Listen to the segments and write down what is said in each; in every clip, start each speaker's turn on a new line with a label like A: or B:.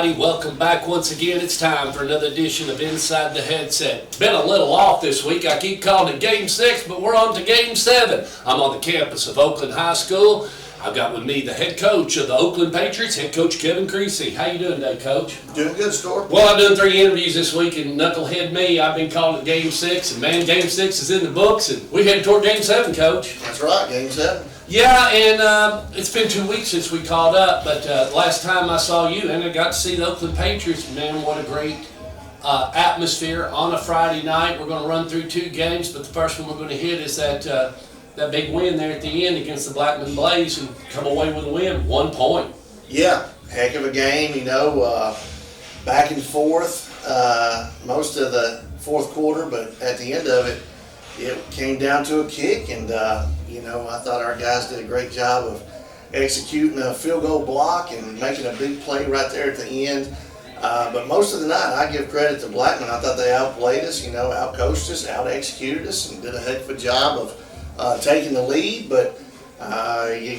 A: everybody. Welcome back once again. It's time for another edition of Inside the Headset. Been a little off this week. I keep calling it Game 6, but we're on to Game 7. I'm on the campus of Oakland High School. I've got with me the head coach of the Oakland Patriots, head coach Kevin Creasy. How you doing today, Coach?
B: Doing good, Stork.
A: Well, I've done 3 interviews this week, and knucklehead me, I've been calling it Game 6, and man, Game 6 is in the books, and we headed toward Game 7, Coach.
B: That's right, Game 7.
A: Yeah, and it's been 2 weeks since we called up, but last time I saw you, and I got to see the Oakland Patriots. Man, what a great atmosphere on a Friday night. We're going to run through 2 games, but the first one we're going to hit is that big win there at the end against the Blackman Blaze and come away with a win, 1 point.
B: Yeah, heck of a game, back and forth most of the fourth quarter, but at the end of it, it came down to a kick, and I thought our guys did a great job of executing a field goal block and making a big play right there at the end. But most of the night, I give credit to Blackman. I thought they outplayed us, outcoached us, out-executed us, and did a heck of a job of taking the lead. But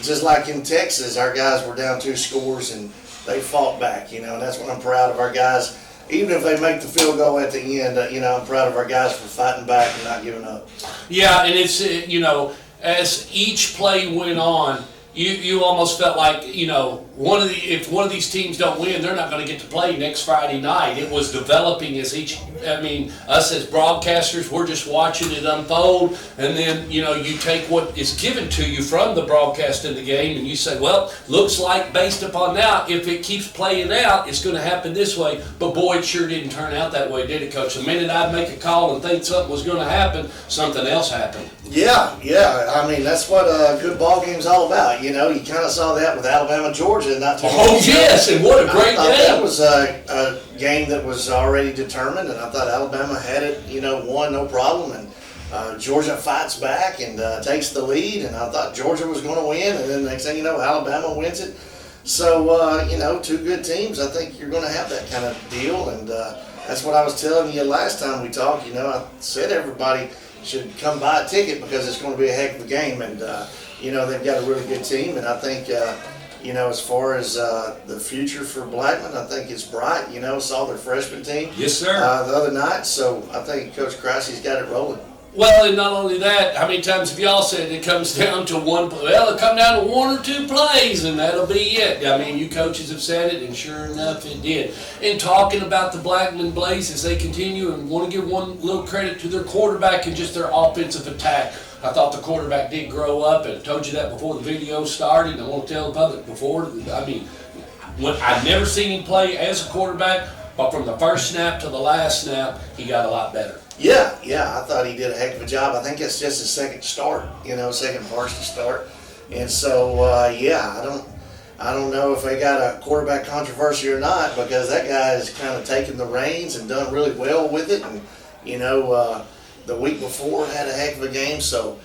B: just like in Texas, our guys were down 2 scores, and they fought back, and that's what I'm proud of our guys. Even if they make the field goal at the end, I'm proud of our guys for fighting back and not giving up.
A: Yeah, and it's, as each play went on, you almost felt like, if one of these teams don't win, they're not going to get to play next Friday night. It was developing as us as broadcasters, we're just watching it unfold, and then, you take what is given to you from the broadcast of the game, and you say, well, looks like based upon that, if it keeps playing out, it's going to happen this way. But boy, it sure didn't turn out that way, did it, Coach? The minute I'd make a call and think something was going to happen, something else happened.
B: Yeah. That's what a good ball game's all about. You kind of saw that with Alabama, Georgia, not too long ago.
A: Yes, and what a great game.
B: That was a game that was already determined, and I thought Alabama had it, won no problem, and Georgia fights back and takes the lead, and I thought Georgia was going to win, and then next thing you know, Alabama wins it. So, 2 good teams, I think you're going to have that kind of deal, and that's what I was telling you last time we talked. I said everybody should come buy a ticket because it's going to be a heck of a game, and they've got a really good team, and I think as far as the future for Blackman, I think it's bright. Saw their freshman team
A: yes, sir.
B: The other night, so I think Coach Creasy's got it rolling.
A: Well, and not only that, how many times have y'all said it comes down to it'll come down to 1 or 2 plays, and that'll be it. You coaches have said it, and sure enough, it did. And talking about the Blackman Blaze as they continue, and want to give one little credit to their quarterback and just their offensive attack. I thought the quarterback did grow up, and I told you that before the video started, and I want to tell the public before. I've never seen him play as a quarterback, but from the first snap to the last snap, he got a lot better.
B: Yeah, I thought he did a heck of a job. I think it's just his second start, second varsity start. And so, I don't know if they got a quarterback controversy or not, because that guy has kind of taken the reins and done really well with it. And, the week before had a heck of a game, so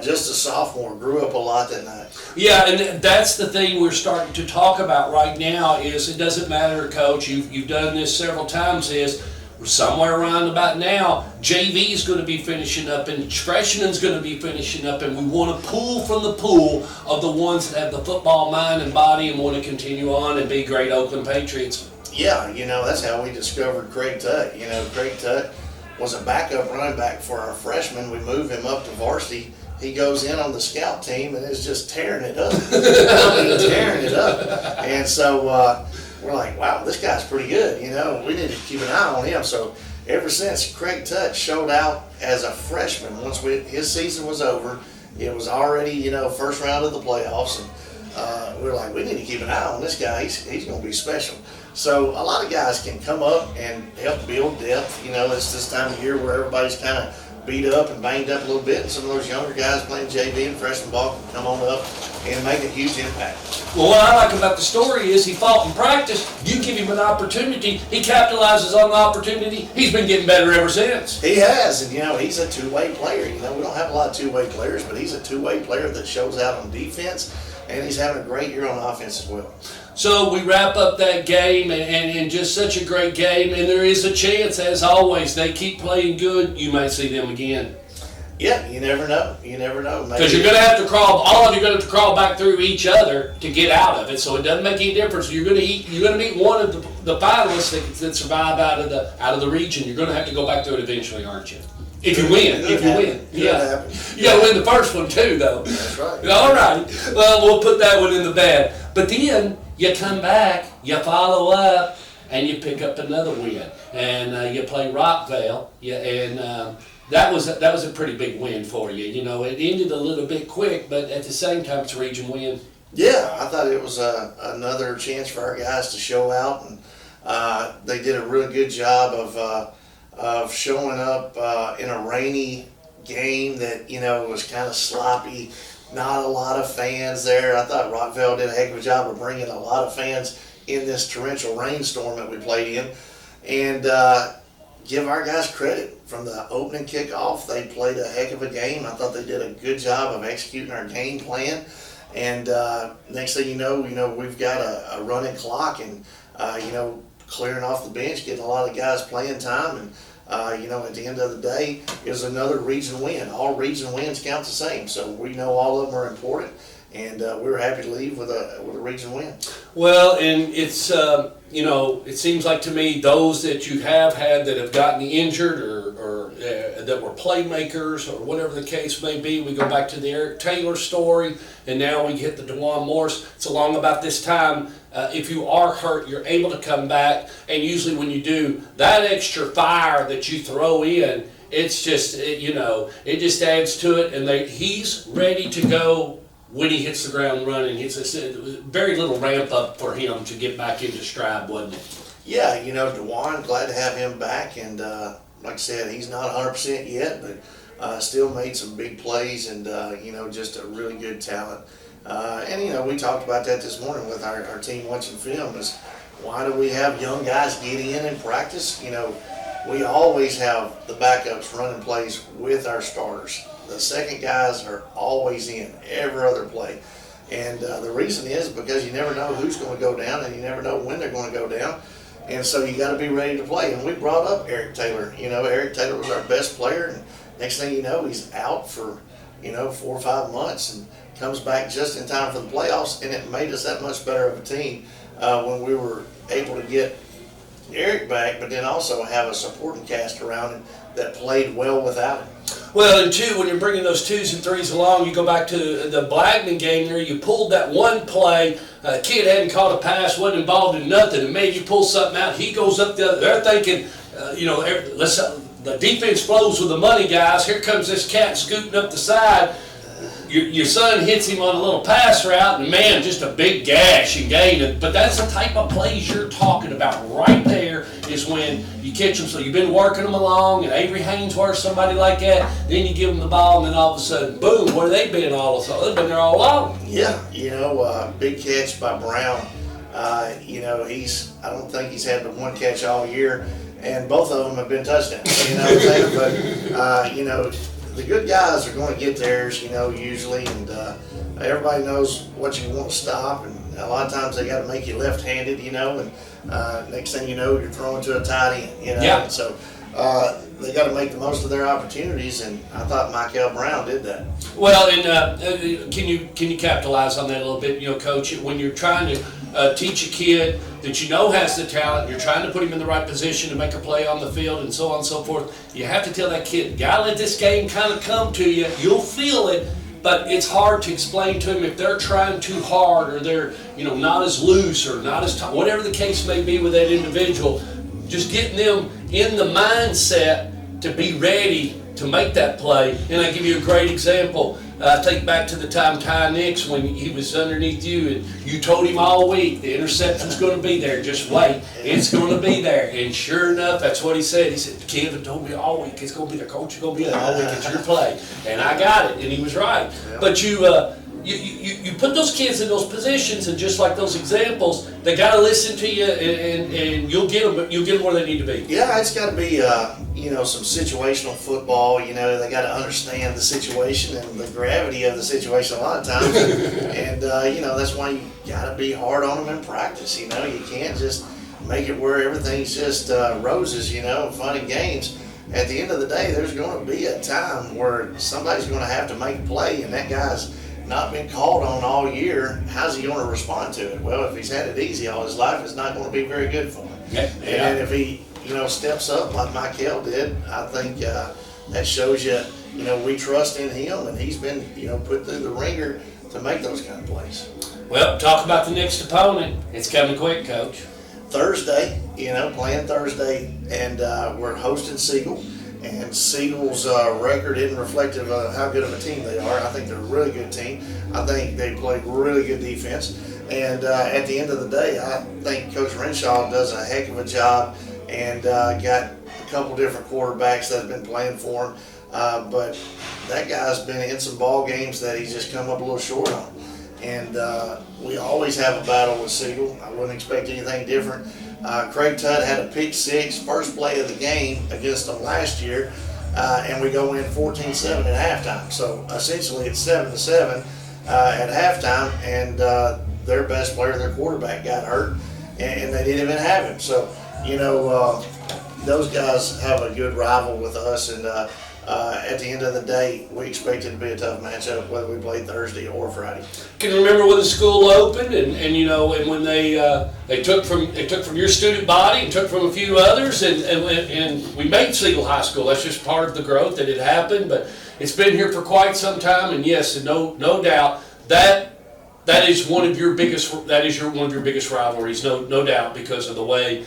B: just a sophomore, grew up a lot that night. Yeah,
A: and that's the thing we're starting to talk about right now is it doesn't matter, Coach, you've done this several times, is somewhere around about now, JV is going to be finishing up and freshman's going to be finishing up, and we want to pull from the pool of the ones that have the football mind and body and want to continue on and be great Oakland Patriots.
B: Yeah, that's how we discovered Craig Tuck. Craig Tuck was a backup running back for our freshman. We moved him up to varsity. He goes in on the scout team and is just tearing it up. Tearing it up. And so we're like, wow, this guy's pretty good. We need to keep an eye on him. So ever since Craig Tuck showed out as a freshman, once his season was over, it was already, first round of the playoffs. And we're like, we need to keep an eye on this guy. He's going to be special. So a lot of guys can come up and help build depth. It's this time of year where everybody's kind of beat up and banged up a little bit, and some of those younger guys playing JV and freshman ball can come on up and make a huge impact.
A: Well, what I like about the story is he fought in practice. You give him an opportunity, he capitalizes on the opportunity. He's been getting better ever since.
B: He has, and he's a two-way player. We don't have a lot of two-way players, but he's a two-way player that shows out on defense, and he's having a great year on offense as well.
A: So we wrap up that game, and just such a great game, and there is a chance, as always, they keep playing good, you might see them again.
B: Yeah, you never know. You never know.
A: Because you're going to have to crawl. All of you are going to have to crawl back through each other to get out of it. So it doesn't make any difference. You're going to meet one of the finalists that survive out of the region. You're going to have to go back through it eventually, aren't you? If you win, yeah, you got to win the first one too, though.
B: That's right.
A: All right. Well, we'll put that one in the bag. But then you come back, you follow up, and you pick up another win, and you play Rockvale. That was a pretty big win for you. You know, it ended a little bit quick, but at the same time, it's a region win.
B: Yeah, I thought it was another chance for our guys to show out, and they did a really good job of showing up in a rainy game that, you know, was kind of sloppy. Not a lot of fans there. I thought Rockvale did a heck of a job of bringing a lot of fans in this torrential rainstorm that we played in, and give our guys credit. From the opening kickoff, they played a heck of a game. I thought they did a good job of executing our game plan. And next thing you know, we've got a running clock, and clearing off the bench, getting a lot of guys playing time, and at the end of the day, it was another region win. All region wins count the same, so we know all of them are important, and we were happy to leave with a region win.
A: Well, and it's it seems like to me those that you have had that have gotten injured or that were playmakers or whatever the case may be. We go back to the Eric Taylor story, and now we hit the DeJuan Morris. It's along about this time. If you are hurt, you're able to come back, and usually when you do, that extra fire that you throw in, it's just it just adds to it, and he's ready to go when he hits the ground running. It's very little ramp up for him to get back into stride, wasn't it?
B: Yeah, DeJuan, glad to have him back, and like I said, he's not 100% yet, but still made some big plays, and just a really good talent. And we talked about that this morning with our team watching film, is why do we have young guys get in and practice? We always have the backups running plays with our starters. The second guys are always in every other play. And the reason is because you never know who's going to go down, and you never know when they're going to go down. And so you got to be ready to play. And we brought up Eric Taylor. Eric Taylor was our best player, and next thing you know, he's out for 4 or 5 months, and comes back just in time for the playoffs. And it made us that much better of a team when we were able to get Eric back, but then also have a supporting cast around him that played well without him.
A: Well, and two, when you're bringing those 2s and 3s along, you go back to the Blackman game there, you pulled that one play, kid hadn't caught a pass, wasn't involved in nothing, and maybe you pull something out, he goes up the other, they're thinking, the defense flows with the money, guys, here comes this cat scooting up the side. Your son hits him on a little pass route, and man, just a big gash and gain. But that's the type of plays you're talking about right there, is when you catch them. So you've been working them along, and Avery Hainsworth, somebody like that, then you give them the ball, and then all of a sudden, boom, where they been all of a sudden? They've been there all along.
B: Yeah, big catch by Brown. I don't think he's had but one catch all year, and both of them have been touchdowns. You know what I'm saying? But, the good guys are going to get theirs, usually, and everybody knows what you want to stop, and a lot of times they got to make you left-handed, and next thing you know, you're throwing to a tight end,
A: Yeah.
B: And so they got to make the most of their opportunities, and I thought Michael Brown did that.
A: Well, and can you capitalize on that a little bit, Coach? When you're trying to teach a kid that has the talent, you're trying to put him in the right position to make a play on the field and so on and so forth, you have to tell that kid, you gotta let this game kind of come to you. You'll feel it, but it's hard to explain to them if they're trying too hard, or they're not as loose, or not as tight, whatever the case may be with that individual. Just getting them in the mindset to be ready to make that play. And I give you a great example. Take back to the time Ty Nix, when he was underneath you, and you told him all week the interception's going to be there. Just wait, it's going to be there. And sure enough, that's what he said. He said, Kevin told me all week it's going to be there. Coach, it's going to be there all week. It's your play, and I got it. And he was right. Yeah. But you put those kids in those positions, and just like those examples, they got to listen to you, and you'll get them. You'll get them where they need to be.
B: Yeah, it's got to be some situational football. They got to understand the situation and the gravity of the situation a lot of times, and that's why you got to be hard on them in practice. You can't just make it where everything's just roses, fun and games. at the end of the day, there's going to be a time where somebody's going to have to make a play, and that guy's not been called on all year. How's he going to respond to it? Well, if he's had it easy all his life, it's not going to be very good for him.
A: Yeah.
B: And if he, steps up like Michael did, I think that shows you, we trust in him, and he's been, put through the ringer to make those kind of plays.
A: Well, talk about the next opponent. It's coming quick, Coach.
B: Thursday, playing Thursday, and we're hosting Siegel. And Siegel's record isn't reflective of how good of a team they are. I think they're a really good team. I think they play really good defense. And at the end of the day, I think Coach Renshaw does a heck of a job, and got a couple different quarterbacks that have been playing for him. But that guy's been in some ball games that he's just come up a little short on. And we always have a battle with Siegel. I wouldn't expect anything different. Craig Tutt had a pick six, first play of the game against them last year, and we go in 14-7 at halftime. So essentially it's 7-7 at halftime, and their best player, their quarterback, got hurt, and they didn't even have him. So, those guys have a good rival with us, and at the end of the day, we expect it to be a tough matchup whether we play Thursday or Friday.
A: Can remember when the school opened, and when they took from your student body and took from a few others, and we made Siegel High School. That's just part of the growth that had happened, but it's been here for quite some time, and yes, and no doubt that is one of your biggest rivalries, no doubt, because of the way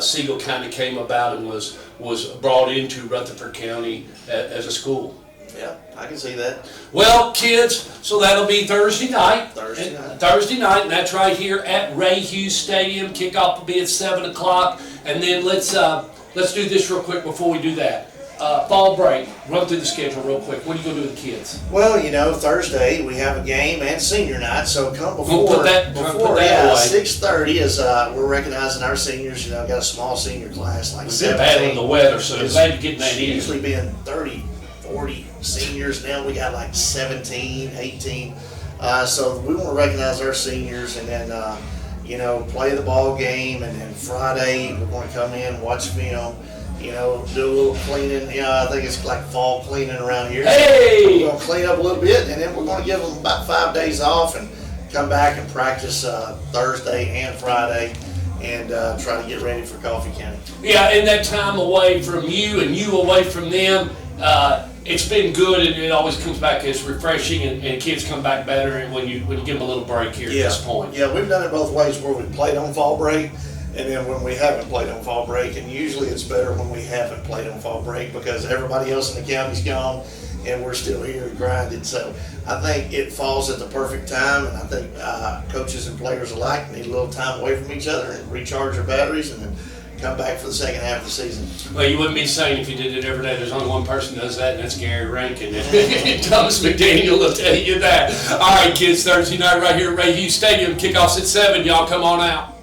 A: Siegel kind of came about and was brought into Rutherford County as a school.
B: Yeah, I can see that.
A: Well, kids, so that'll be Thursday night.
B: Thursday night,
A: and that's right here at Ray Hughes Stadium. Kickoff will be at 7 o'clock, and then let's do this real quick before we do that. Fall break. Run through the schedule real quick. What are you going to do with the kids?
B: Well, Thursday we have a game and senior night, so come before
A: Put that
B: 6:30 is we're recognizing our seniors. Got a small senior class, like
A: we've been battling the weather, so I'm glad you're getting that in.
B: Usually being 30, 40 seniors. Now we got like 17, 18. So we want to recognize our seniors, and then play the ball game, and then Friday we're going to come in, watch film. Do a little cleaning. I think it's like fall cleaning around here.
A: Hey!
B: We're going to clean up a little bit, and then we're going to give them about 5 days off and come back and practice Thursday and Friday, and try to get ready for Coffee County.
A: Yeah, and that time away from you and you away from them, it's been good, and it always comes back as refreshing, and kids come back better and when you give them a little break here at this point.
B: Yeah, we've done it both ways, where we played on fall break, and then when we haven't played on fall break, and usually it's better when we haven't played on fall break because everybody else in the county's gone and we're still here grinding. So I think it falls at the perfect time, and I think coaches and players alike need a little time away from each other and recharge their batteries, and then come back for the second half of the season.
A: Well, you wouldn't be saying if you did it every day. There's only one person who does that, and that's Gary Rankin. Thomas McDaniel will tell you that. All right, kids, Thursday night right here at Ray Hughes Stadium. Kickoff's at 7. Y'all come on out.